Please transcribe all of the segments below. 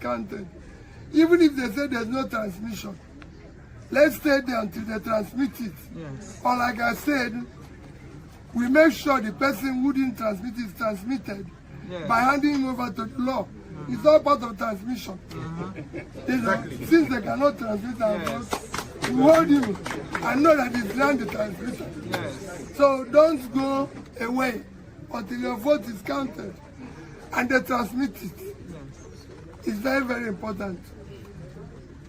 counted. Even if they say there's no transmission, let's stay there until they transmit it. Yes. Or like I said, we make sure the person who didn't transmit is transmitted by handing him over to the law. It's all part of transmission. You know, since they cannot transmit our vote, we hold him. I know that it's not the transmitter. So don't go away until your vote is counted and they transmit it. It's very, very important.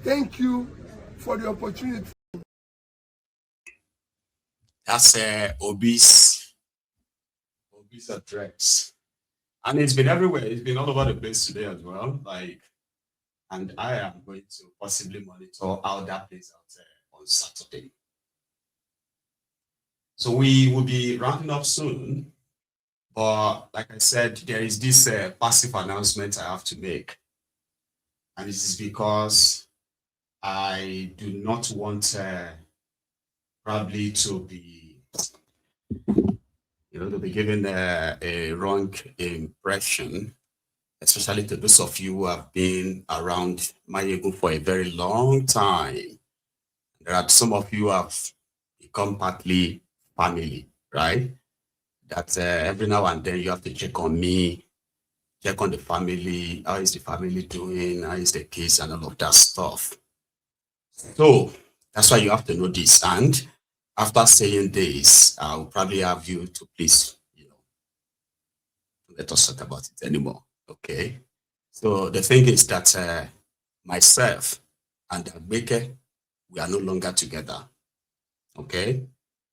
Thank you for the opportunity. That's obese address. And it's been everywhere. It's been all over the place today as well. And I am going to possibly monitor how that plays out on Saturday. So we will be rounding up soon. But like I said, there is this passive announcement I have to make. And this is because I do not want probably to be, to be given a wrong impression, especially to those of you who have been around Maiyegun for a very long time. There are some of you who have become partly family, right? That every now and then you have to check on me, check on the family, how is the family doing, how is the kids and all of that stuff. So that's why you have to know this. And after saying this, I'll probably have you to please, let us talk about it anymore. Okay. So the thing is that myself and Advocacy, we are no longer together. Okay.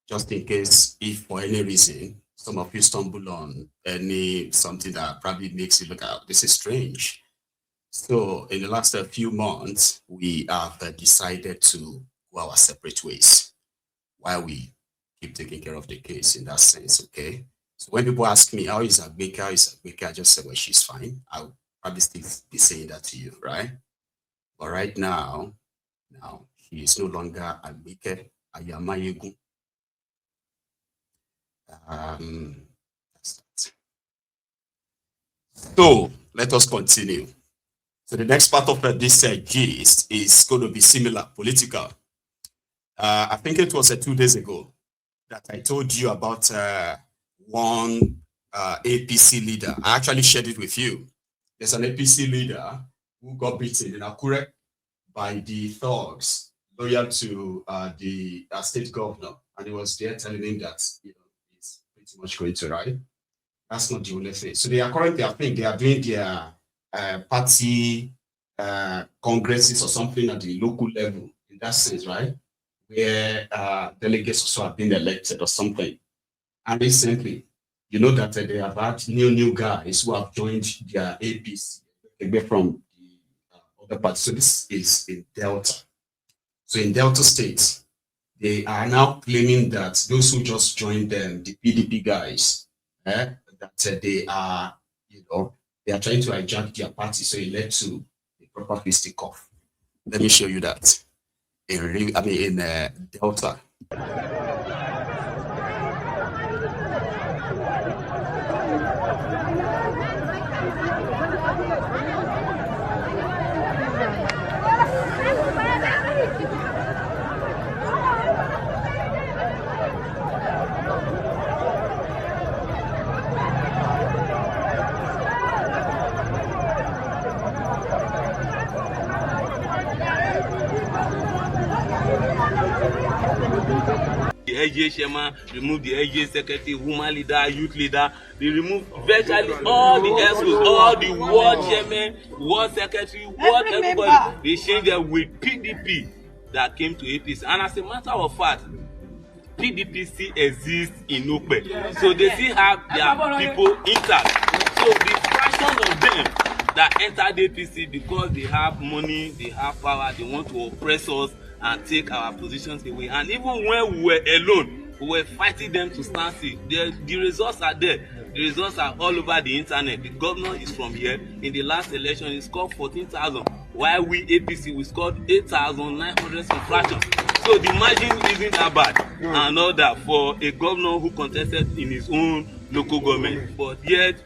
Just in case, if for any reason, some of you stumble on something that probably makes you look at, this is strange. So in the last few months, we have decided to go our separate ways while we keep taking care of the case in that sense, okay? So when people ask me, how is Advocacy, I just say, well, she's fine. I'll probably still be saying that to you, right? But right now she is no longer Advocacy. I am Maiyegun. That's that. So let us continue. So the next part of this gist is going to be similar, political. I think it was 2 days ago that I told you about one APC leader. I actually shared it with you. There's an APC leader who got beaten in Akure by the thugs loyal to the state governor, and he was there telling him that it's pretty much going to ride. That's not the only thing. So they are currently, I think, they are doing their party congresses or something at the local level, in that sense, right? Where delegates also have been elected or something. And recently, you know that they have had new guys who have joined their APC from the other parts. So this is in Delta. So in Delta State, they are now claiming that those who just joined them, the PDP guys, that they are, they are trying to hijack their party. So it led to a proper fisticuff. Let me show you that. In Delta. The AJ Shema, remove the AJ secretary, woman leader, youth leader. They remove virtually all the SOs, all the ward chairman, ward secretary, ward everybody. They changed them with PDP that came to APC. And as a matter of fact, PDP still exists in Okpe. So they still have their people intact. So the fraction of them that entered APC because they have money, they have power, they want to oppress us and take our positions away. And even when we were alone, we were fighting them to stand still. The results are there. The results are all over the internet. The governor is from here. In the last election, he scored 14,000. While we APC, we scored 8,900 some fractions. So the margin isn't that bad. And all that for a governor who contested in his own local government. But yet,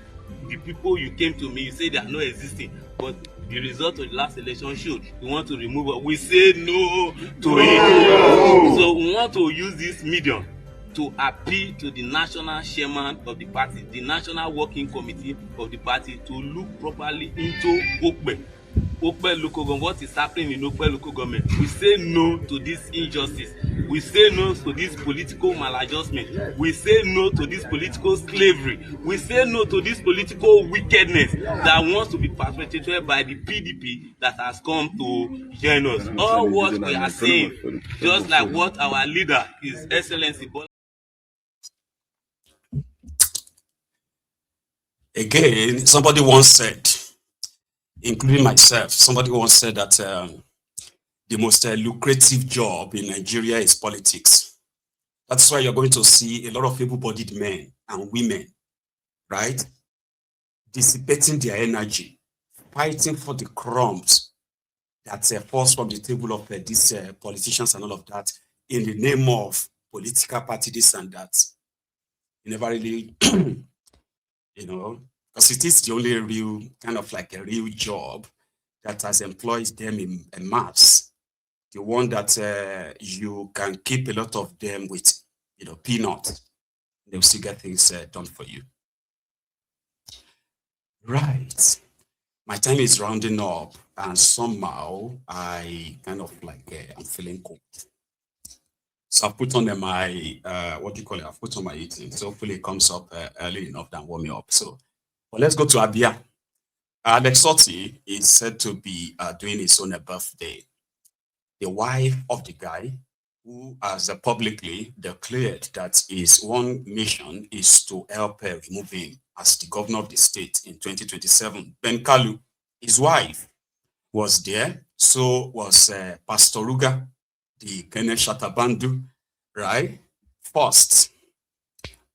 the people you came to me, you say they are not existing. But The result of the last election showed we want to remove it. We say no to it. So we want to use this medium to appeal to the national chairman of the party, the national working committee of the party, to look properly into Okpe local government, what is happening in Okpe local government. We say no to this injustice. We say no to this political maladjustment. We say no to this political slavery. We say no to this political wickedness that wants to be perpetrated by the PDP that has come to join us. All what we are saying, just like what our leader, His Excellency Again, somebody once said, including myself, somebody once said that the most lucrative job in Nigeria is politics. That's why you're going to see a lot of able-bodied men and women, right, dissipating their energy, fighting for the crumbs that falls from the table of these politicians and all of that in the name of political party, this and that. You never really, you know, because it is the only real, kind of like a real job that has employed them in mass. The one that you can keep a lot of them with, you know, peanuts. They'll still get things done for you. Right. My time is rounding up, and somehow I kind of like, I'm feeling cold. So I've put on my, what do you call it? I've put on my eating. So hopefully it comes up early enough than warm me up. So, well, let's go to Abia. Alex Otti is said to be doing his own birthday. The wife of the guy who has publicly declared that his one mission is to help remove him as the governor of the state in 2027. Ben Kalu, his wife, was there. So was Pastor Ruga, the Kenneth Shatabandu, right? First,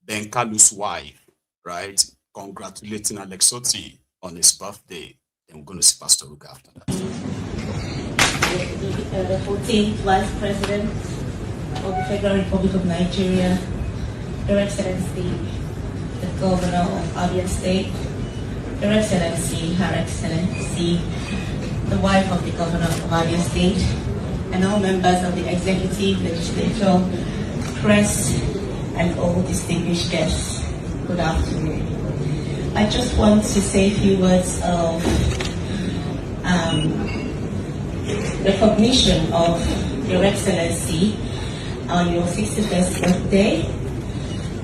Ben Kalu's wife, right? Congratulating Alex Otti on his birthday. Then we're going to see Pastor Ruga after that. The 14th Vice President of the Federal Republic of Nigeria, Your Excellency, the Governor of Abia State, Your Excellency, Her Excellency, the wife of the Governor of Abia State, and all members of the Executive, Legislature, press, and all distinguished guests. Good afternoon. I just want to say a few words of recognition of Your Excellency on your 61st birthday.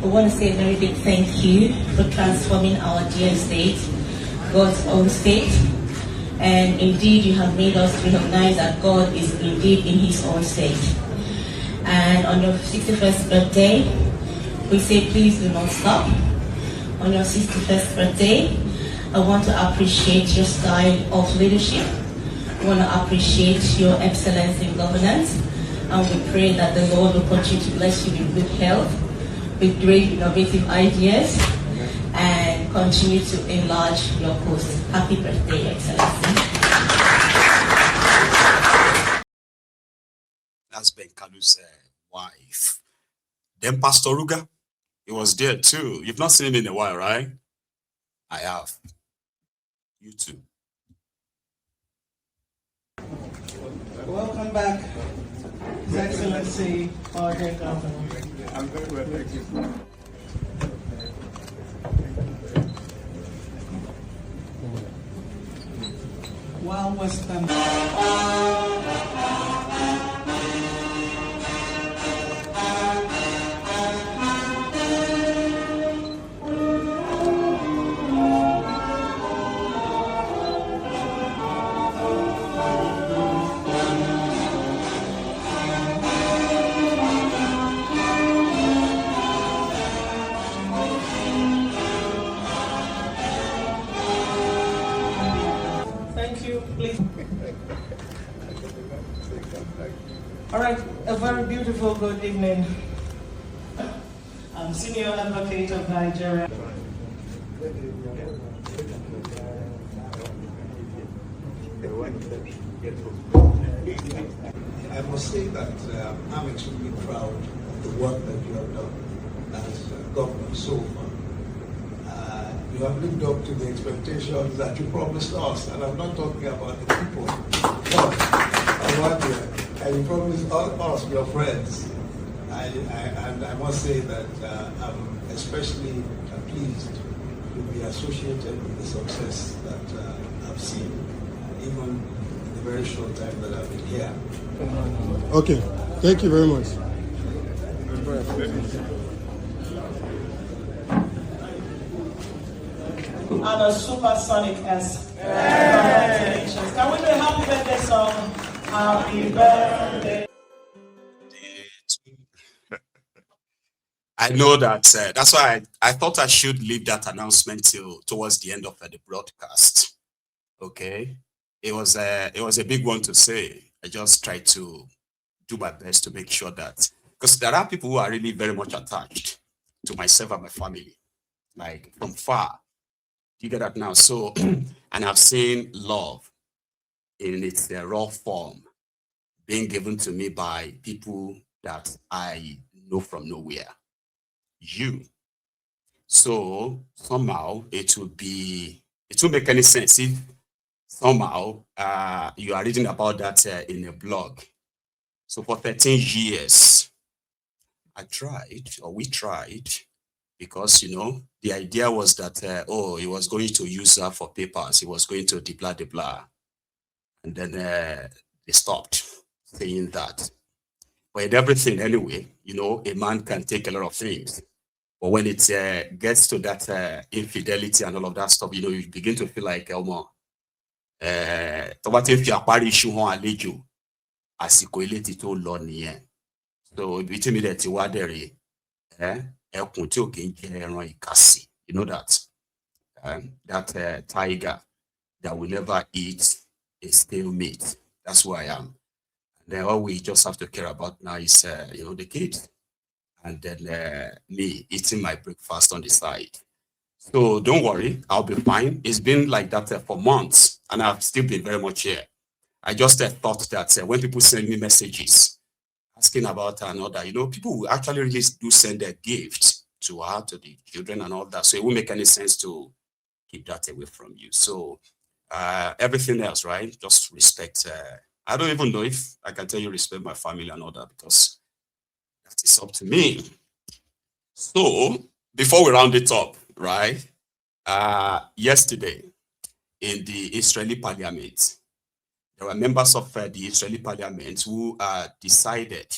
I want to say a very big thank you for transforming our dear state, God's own state. And indeed, you have made us recognize that God is indeed in His own state. And on your 61st birthday, we say please do not stop. On your 61st birthday, I want to appreciate your style of leadership. I want to appreciate your excellence in governance. And we pray that the Lord will continue to bless you with good health, with great innovative ideas, and continue to enlarge your post. Happy birthday, Excellency. That's Ben Kalu's wife. Then Pastor Ruga, he was there too. You've not seen him in a while, right? I have. You too. Welcome back, His Excellency, our dear Governor. I'm very well, thank you. While we're standing. All right, a very beautiful good evening. I'm Senior Advocate of Nigeria. I must say that I'm extremely proud of the work that you have done as governor so far. You you have lived up to the expectations that you promised us. And I'm not talking about the people. No, and you promised us, your friends. And I must say that I'm especially pleased to be associated with the success that I've seen, even in the very short time that I've been here. Okay, thank you very much. And a supersonic S. Congratulations. Can we do a happy birthday song? Happy birthday. I know that that's why I thought I should leave that announcement till towards the end of the broadcast. Okay, it was a big one to say. I just tried to do my best to make sure that, because there are people who are really very much attached to myself and my family, like from far. You get that now? So, and I've seen love in its raw form being given to me by people that I know from nowhere. You. So somehow it will make any sense if somehow you are reading about that in a blog. So for 13 years, we tried, because, you know, the idea was that, he was going to use her for papers. He was going to blah. And then they stopped saying that. But in everything anyway, you know, a man can take a lot of things. But when it gets to that infidelity and all of that stuff, you know, you begin to feel like, so between me that you know that that tiger that will never eat a stale meat. That's who I am. And then all we just have to care about now is you know, the kids, and then me eating my breakfast on the side. So don't worry, I'll be fine. It's been like that for months, and I've still been very much here. I just thought that when people send me messages asking about another, you know, people will actually really do send their gifts to her, to the children and all that. So it won't make any sense to keep that away from you. So everything else, right? Just respect. I don't even know if I can tell you respect my family and all that, because that is up to me. So before we round it up, right? Yesterday in the Israeli parliament, there were members of the Israeli parliament who decided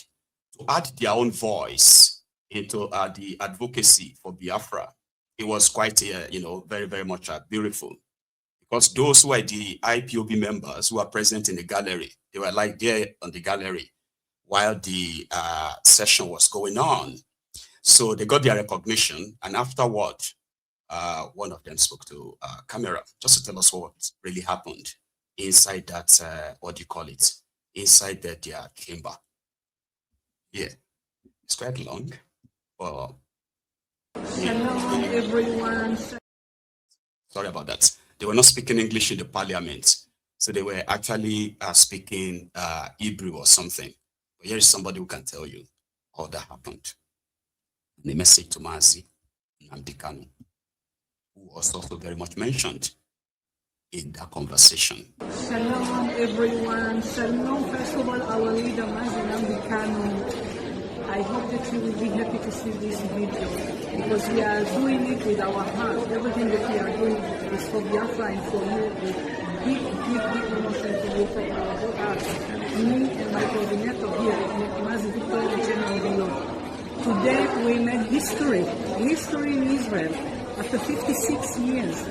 to add their own voice into the advocacy for Biafra. It was quite, you know, very, very much beautiful, because those who are the IPOB members who are present in the gallery, they were like there on the gallery while the session was going on. So they got their recognition, and afterward, one of them spoke to camera just to tell us what really happened inside that, what do you call it, inside their chamber. Yeah, it's quite long. Well, hello, everyone. Sorry about that. They were not speaking English in the parliament, so they were actually speaking Hebrew or something. But here is somebody who can tell you how that happened. The message to Mazi Namdekanu, who was also very much mentioned in that conversation. Shalom, everyone. Shalom, first of all, our leader, Mazi Namdekanu. I hope that you will be happy to see this video, because we are doing it with our heart. Everything that we are doing is for Biafra and for you. Big promotion to you for our hearts. Me and my coordinator here, Mazi Victoria General Below. Today we made history in Israel. After 56 years,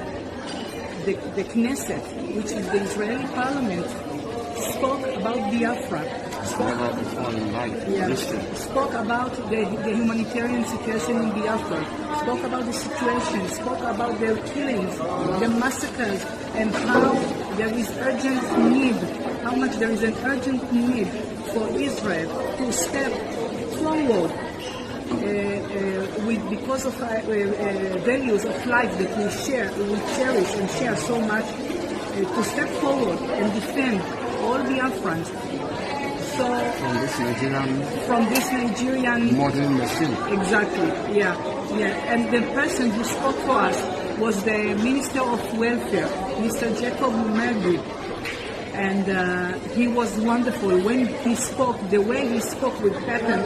the Knesset, which is the Israeli parliament, spoke about Biafra. Spoke about the humanitarian situation in Biafra, spoke about the situation, spoke about their killings, the massacres, and how there is urgent need, how much there is an urgent need for Israel to step forward because of values of life that we share, we cherish and share so much, to step forward and defend all Biafrans. So from this Nigerian modern machine. Exactly, yeah. And the person who spoke for us was the Minister of Welfare, Mr. Jacob Mergi. And he was wonderful. When he spoke, the way he spoke with passion,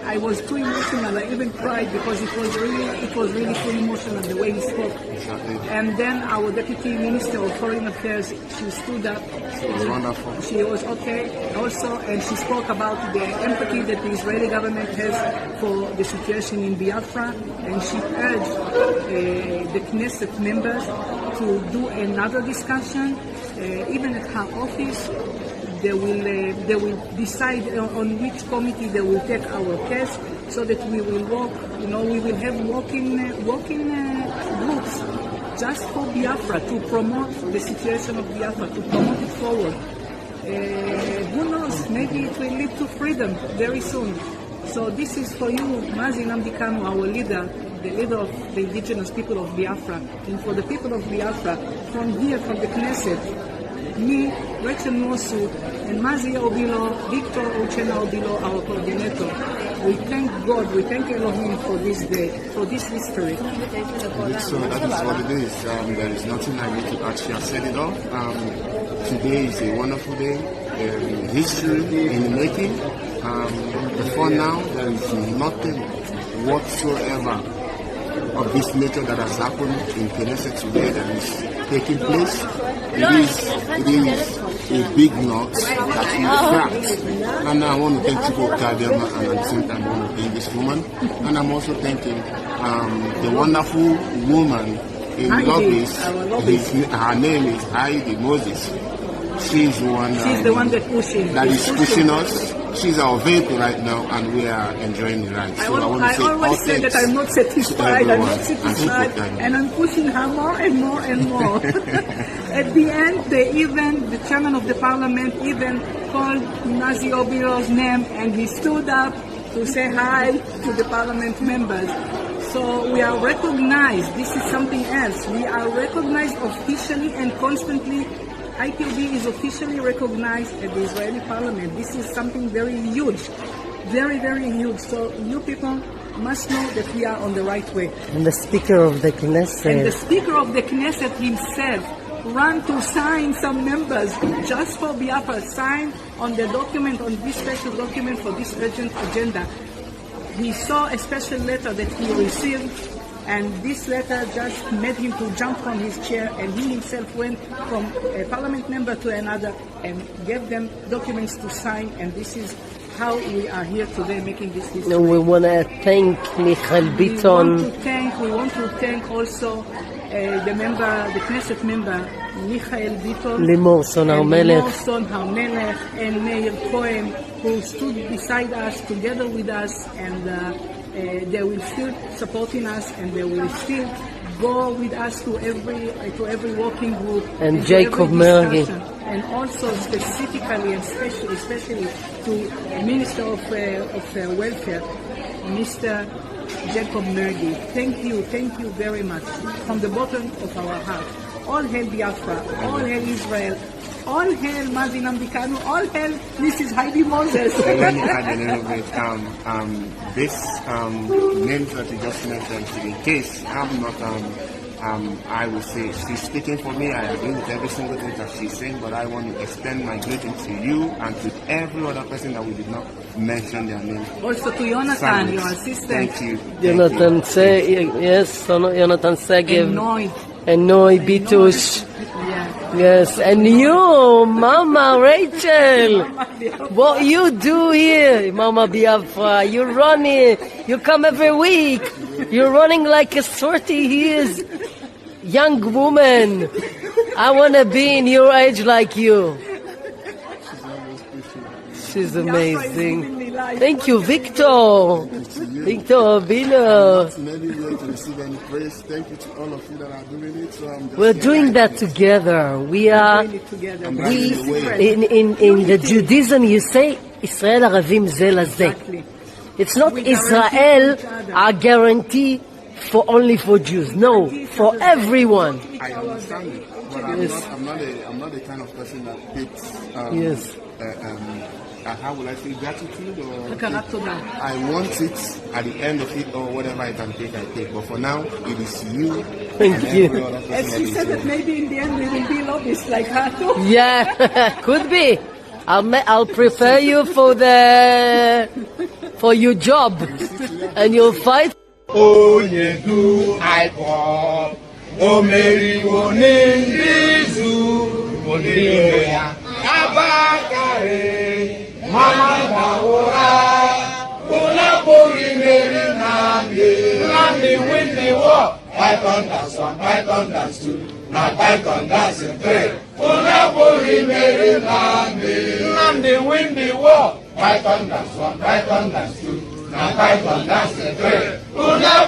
I was too emotional. I even cried because it was really too emotional the way he spoke. Exactly. And then our Deputy Minister of Foreign Affairs, she stood up. It was wonderful. She was okay also, and she spoke about the empathy that the Israeli government has for the situation in Biafra, and she urged the Knesset members to do another discussion. Even at her office, they will decide on which committee they will take our case, so that we will work. We will have working groups just for Biafra, to promote the situation of Biafra, to promote it forward. Who knows? Maybe it will lead to freedom very soon. So this is for you, Mazi Namdekanu, our leader, the leader of the indigenous people of Biafra, and for the people of Biafra, from here, from the Knesset, me, Rachel Mosu, and Mazi Obilo, Victor Ochena Obilo, our coordinator. We thank God, we thank Elohim for this day, for this history. So that is what it is. There is nothing I need to add. She has said it all. Today is a wonderful day. History in the making. Before now, there is nothing whatsoever of this nature that has happened in Knesset today that is taking place. It is a big knot that we cracked. And I want to thank Chico Kadiama, and at the same time I want to thank this woman. And I'm also thanking the wonderful woman in Lobbies. Her name is Heidi Moses. She's the one that is pushing us. She's our vehicle right now, and we are enjoying the ride. So I always say that I'm not satisfied. I'm not satisfied, and I'm pushing her more and more and more. At the end, the chairman of the parliament even called Nazi Obiro's name, and he stood up to say hi to the parliament members. So we are recognized. This is something else. We are recognized officially and constantly. IPOB is officially recognized at the Israeli parliament. This is something very huge, very, very huge. So you people must know that we are on the right way. And the Speaker of the Knesset. And the Speaker of the Knesset himself ran to sign some members just for Biafra, sign on the document, on this special document for this urgent agenda. He saw a special letter that he received, and this letter just made him to jump from his chair, and he himself went from a parliament member to another and gave them documents to sign, and this is how we are here today making this history. We want to thank Michael Biton. We want to thank also the Knesset member, Michael Biton, Limor Son HaMelech, and Meir Cohen, who stood beside us, together with us, and they will still supporting us, and they will still go with us to every working group. And Jacob Mergi. And also specifically and especially to Minister of Welfare, Mr. Jacob Mergi. Thank you very much from the bottom of our heart. All hail Biafra, all hail Israel, all hail Mazi Namdekanu, all hail Mrs. Heidi Moses. Let me add a little bit. This names that you just mentioned, in case I'm not, I will say she's speaking for me. I agree with every single thing that she's saying, but I want to extend my greeting to you and to every other person that we did not mention their name. Also to Jonathan, your assistant. Thank you. Jonathan Segev. And Noi Bitush. Yes, and you, Mama Rachel, what you do here, Mama Biafra? You're running, you come every week. You're running like a 30 years young woman. I want to be in your age like you. She's amazing. Thank you, Victor. Victor Obilo. Maybe we have to receive any praise. Thank you to all of you that are doing it. We're doing that together. We are. In the Judaism, you say Israel Aravim Ze Lazeh. It's not Israel a guarantee for only for Jews. No, for everyone. I understand it, but I'm not the kind of person that picks how will I say, gratitude? Or I want it at the end of it, or whatever I can take, I take. But for now, it is you. Thank you. And she said that maybe in the end we will be lobbyists like her too. Yeah, could be. I'll prepare you for your job, and you'll fight. Oh, you do I call. Oh, Mary, Mama Baora, Unapuri Mary Nandi win the war. Python dance 1, Python dance 2, now Python dance 3. Unapuri Mary Nandi win the war. Python dance 1, Python dance 2, now Python dance 3.